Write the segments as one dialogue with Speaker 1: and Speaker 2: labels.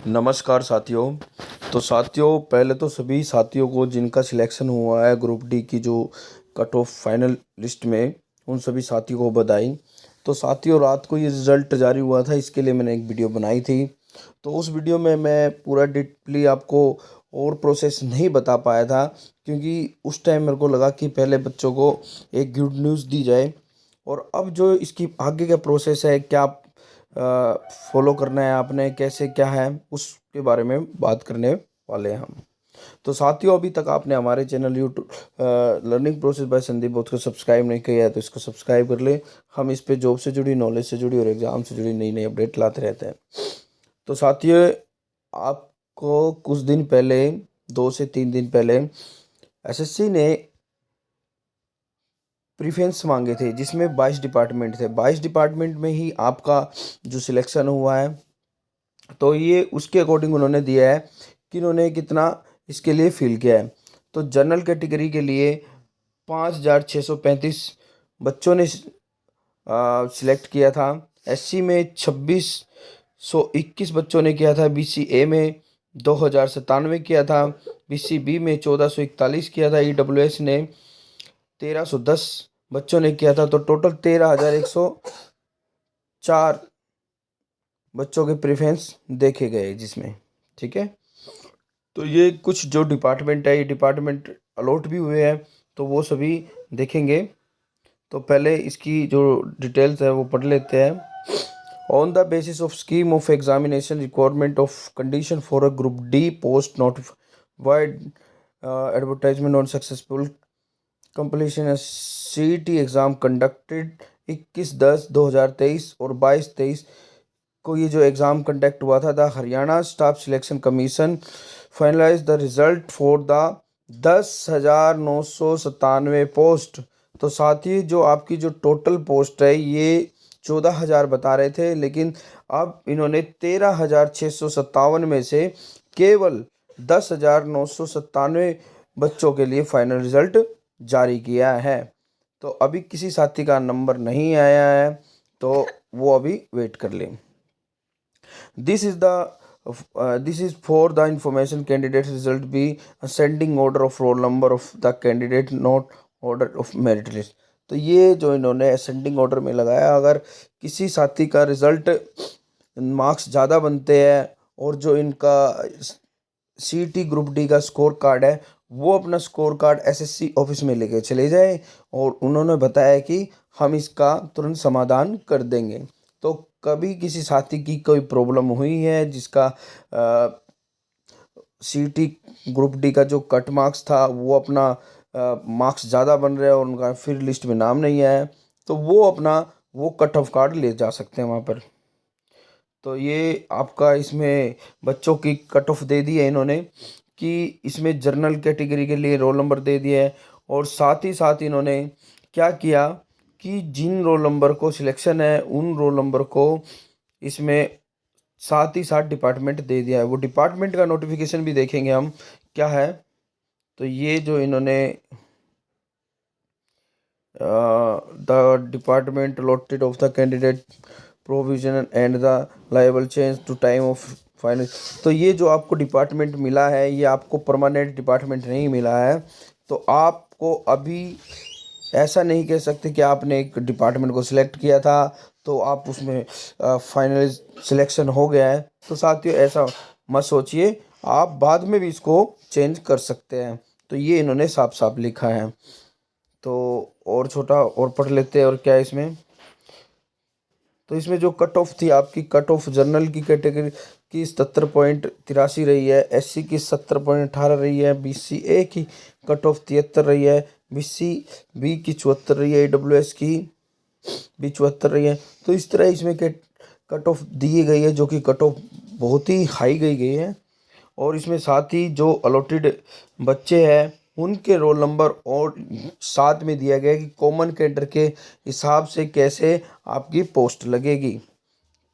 Speaker 1: नमस्कार साथियों। तो साथियों, पहले तो सभी साथियों को जिनका सिलेक्शन हुआ है ग्रुप डी की जो कट ऑफ फाइनल लिस्ट में, उन सभी साथियों को बधाई। तो साथियों, रात को ये रिज़ल्ट जारी हुआ था, इसके लिए मैंने एक वीडियो बनाई थी। तो उस वीडियो में मैं पूरा डीपली आपको और प्रोसेस नहीं बता पाया था, क्योंकि उस टाइम मेरे को लगा कि पहले बच्चों को एक गुड न्यूज़ दी जाए। और अब जो इसकी आगे का प्रोसेस है, क्या फॉलो करना है आपने, कैसे क्या है, उसके बारे में बात करने वाले हैं हम। तो साथियों, अभी तक आपने हमारे channel YouTube learning process by Sandeep both को सब्सक्राइब नहीं किया है तो इसको सब्सक्राइब कर ले। हम इस पे जॉब से जुड़ी, नॉलेज से जुड़ी और एग्ज़ाम से जुड़ी नई नई अपडेट लाते रहते हैं। तो साथियों, आपको कुछ दिन पहले, 2 से 3 दिन पहले, एसएससी ने प्रीफेंस मांगे थे, जिसमें 22 डिपार्टमेंट थे। 22 डिपार्टमेंट में ही आपका जो सिलेक्शन हुआ है, तो ये उसके अकॉर्डिंग उन्होंने दिया है कि इन्होंने कितना इसके लिए फिल किया है। तो जनरल कैटेगरी के लिए 5,635 बच्चों ने सिलेक्ट किया था। एससी में 2,621 बच्चों ने किया था। बीसी ए में 2,097 किया था। बीसी बी में 1,441 किया था। ईडब्ल्यूएस ने 1,310 बच्चों ने किया था। तो टोटल 13,104 बच्चों के प्रेफरेंस देखे गए जिसमें। ठीक है। तो ये कुछ जो डिपार्टमेंट है, ये डिपार्टमेंट अलॉट भी हुए हैं, तो वो सभी देखेंगे। तो पहले इसकी जो डिटेल्स है वो पढ़ लेते हैं। On the basis of scheme of examination requirement of condition for a group D post notified advertisement on successful completion CET exam conducted 21/10/2023 और 22/23 को ये जो एग्ज़ाम कंडक्ट हुआ था, the Haryana staff selection commission finalise the result for the 10,997 post. तो साथ ही जो आपकी जो टोटल पोस्ट है, ये 14,000 बता रहे थे, लेकिन अब इन्होंने 13,657 में से केवल 10,997 बच्चों के लिए फाइनल रिजल्ट जारी किया है। तो अभी किसी साथी का नंबर नहीं आया है, तो वो अभी वेट कर लें। This is this is for the information candidate result be ascending order of roll number of the candidate, not order of merit list। तो ये जो इन्होंने असेंडिंग ऑर्डर में लगाया, अगर किसी साथी का रिजल्ट मार्क्स ज़्यादा बनते हैं और जो इनका सीटी ग्रुप डी का स्कोर कार्ड है, वो अपना स्कोर कार्ड एसएससी ऑफिस में लेके चले जाए, और उन्होंने बताया कि हम इसका तुरंत समाधान कर देंगे। तो कभी किसी साथी की कोई प्रॉब्लम हुई है जिसका सीटी ग्रुप डी का जो कट मार्क्स था, वो अपना मार्क्स ज़्यादा बन रहे हैं और उनका फिर लिस्ट में नाम नहीं आया, तो वो अपना वो कट ऑफ कार्ड ले जा सकते हैं वहाँ पर। तो ये आपका इसमें बच्चों की कट ऑफ दे दी है इन्होंने, कि इसमें जर्नल कैटेगरी के लिए रोल नंबर दे दिया है। और साथ ही साथ इन्होंने क्या किया कि जिन रोल नंबर को सिलेक्शन है, उन रोल नंबर को इसमें साथ ही साथ डिपार्टमेंट दे दिया है। वो डिपार्टमेंट का नोटिफिकेशन भी देखेंगे हम क्या है। तो ये जो इन्होंने the department allotted of the candidate provision and the liable change to time of final. तो ये जो आपको डिपार्टमेंट मिला है, ये आपको परमानेंट डिपार्टमेंट नहीं मिला है। तो आपको अभी ऐसा नहीं कह सकते कि आपने एक डिपार्टमेंट को सिलेक्ट किया था तो आप उसमें फाइनल सिलेक्शन हो गया है। तो साथियों, ऐसा मत सोचिए, आप बाद में भी इसको चेंज कर सकते हैं। तो ये इन्होंने साफ साफ लिखा है। तो और छोटा और पढ़ लेते हैं और क्या है इसमें। तो इसमें जो कट ऑफ थी आपकी, कट ऑफ जनरल की कैटेगरी की 77.83 रही है, एससी की 70.18 रही है, बीसी ए की कट ऑफ 73 रही है, बीसी बी की 74 रही है, ईडब्ल्यूएस की भी 74 रही है। तो इस तरह इसमें कट ऑफ दी गई है, जो कि कट ऑफ बहुत ही हाई गई है। और इसमें साथ ही जो अलॉटेड बच्चे हैं, उनके रोल नंबर और साथ में दिया गया है कि कॉमन कैडर के हिसाब से कैसे आपकी पोस्ट लगेगी।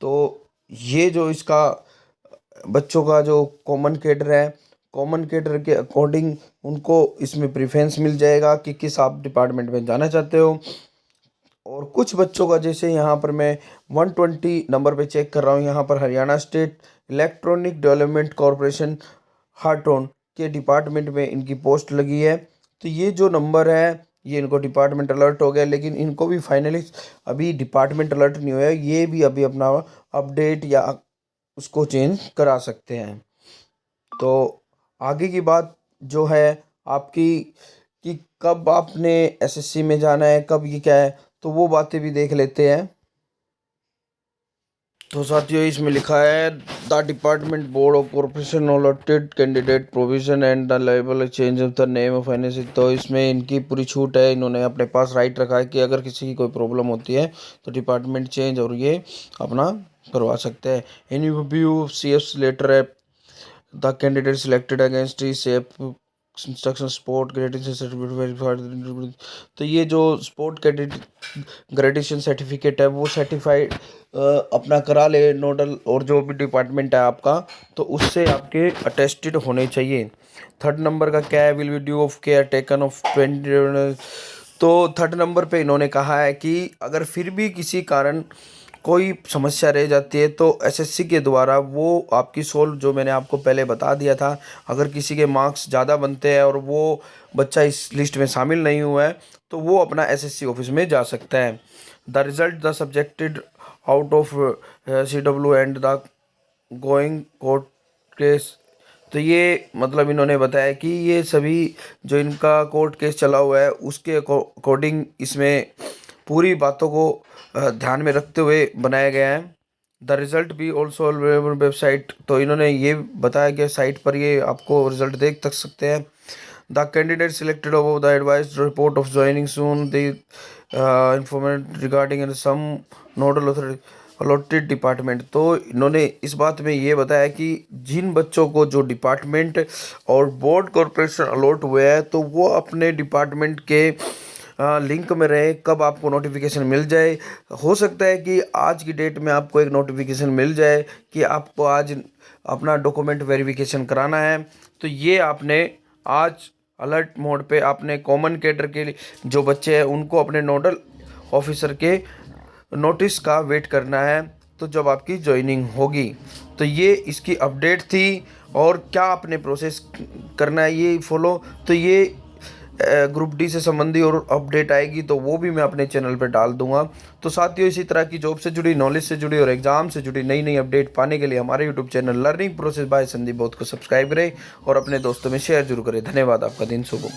Speaker 1: तो ये जो इसका बच्चों का जो कॉमन कैडर है, कॉमन कैडर के अकॉर्डिंग उनको इसमें प्रेफरेंस मिल जाएगा कि किस आप डिपार्टमेंट में जाना चाहते हो। और कुछ बच्चों का जैसे यहाँ पर मैं 120 नंबर पे चेक कर रहा हूँ, यहाँ पर Haryana state electronic development corporation Hartron के डिपार्टमेंट में इनकी पोस्ट लगी है। तो ये जो नंबर है ये इनको डिपार्टमेंट अलर्ट हो गया, लेकिन इनको भी फाइनली अभी डिपार्टमेंट अलर्ट नहीं हुआ है, ये भी अभी अपना अपडेट या उसको चेंज करा सकते हैं। तो आगे की बात जो है आपकी कि कब आपने एसएससी में जाना है, कब ये क्या है, तो वो बातें भी देख लेते हैं। तो साथियों इसमें लिखा है the department board of corporation allotted candidate provision and the liable change of the name of NSC. तो इसमें इनकी पूरी छूट है, इन्होंने अपने पास राइट रखा है कि अगर किसी की कोई प्रॉब्लम होती है तो डिपार्टमेंट चेंज और ये अपना करवा सकते हैं। In view C F letter है the candidate selected against he safe instruction sport gradation certificate. तो ये जो स्पोर्ट ग्रेडेशन सर्टिफिकेट है वो सर्टिफाइड अपना करा ले नोडल और जो भी डिपार्टमेंट है आपका, तो उससे आपके अटेस्टेड होने चाहिए। थर्ड नंबर का क्या है, will be due of care taken of 20। तो थर्ड नंबर पे इन्होंने कहा है कि अगर फिर भी किसी कारण कोई समस्या रह जाती है तो एसएससी के द्वारा वो आपकी सोल्व, जो मैंने आपको पहले बता दिया था, अगर किसी के मार्क्स ज़्यादा बनते हैं और वो बच्चा इस लिस्ट में शामिल नहीं हुआ है तो वो अपना एसएससी ऑफिस में जा सकता है। The result the subjected out of CW and the going court case. तो ये मतलब इन्होंने बताया कि ये सभी जो इनका कोर्ट केस चला हुआ है उसके अकॉर्डिंग इसमें पूरी बातों को ध्यान में रखते हुए बनाया गया है। द रिज़ल्ट भी ऑल्सो अवेलेबल वेबसाइट। तो इन्होंने ये बताया कि साइट पर ये आपको रिजल्ट देख तक सकते हैं। The candidate selected above the advised report of joining soon the informed regarding some nodal authority allotted department. तो इन्होंने इस बात में ये बताया कि जिन बच्चों को जो डिपार्टमेंट और बोर्ड कॉर्पोरेशन अलॉट हुए हैं तो वो अपने डिपार्टमेंट के लिंक में रहे, कब आपको नोटिफिकेशन मिल जाए। हो सकता है कि आज की डेट में आपको एक नोटिफिकेशन मिल जाए कि आपको आज अपना डॉक्यूमेंट वेरिफिकेशन कराना है, तो ये आपने आज अलर्ट मोड पे आपने कॉमन कैडर के जो बच्चे हैं उनको अपने नोडल ऑफिसर के नोटिस का वेट करना है, तो जब आपकी ज्वाइनिंग होगी। तो ये इसकी अपडेट थी, और क्या आपने प्रोसेस करना है ये फॉलो। तो ये ग्रुप डी से संबंधी और अपडेट आएगी तो वो भी मैं अपने चैनल पे डाल दूंगा। तो साथियों इसी तरह की जॉब से जुड़ी, नॉलेज से जुड़ी और एग्जाम से जुड़ी नई नई अपडेट पाने के लिए हमारे YouTube channel learning process by Sandeep both को सब्सक्राइब करें और अपने दोस्तों में शेयर जरूर करें। धन्यवाद, आपका दिन शुभ हो।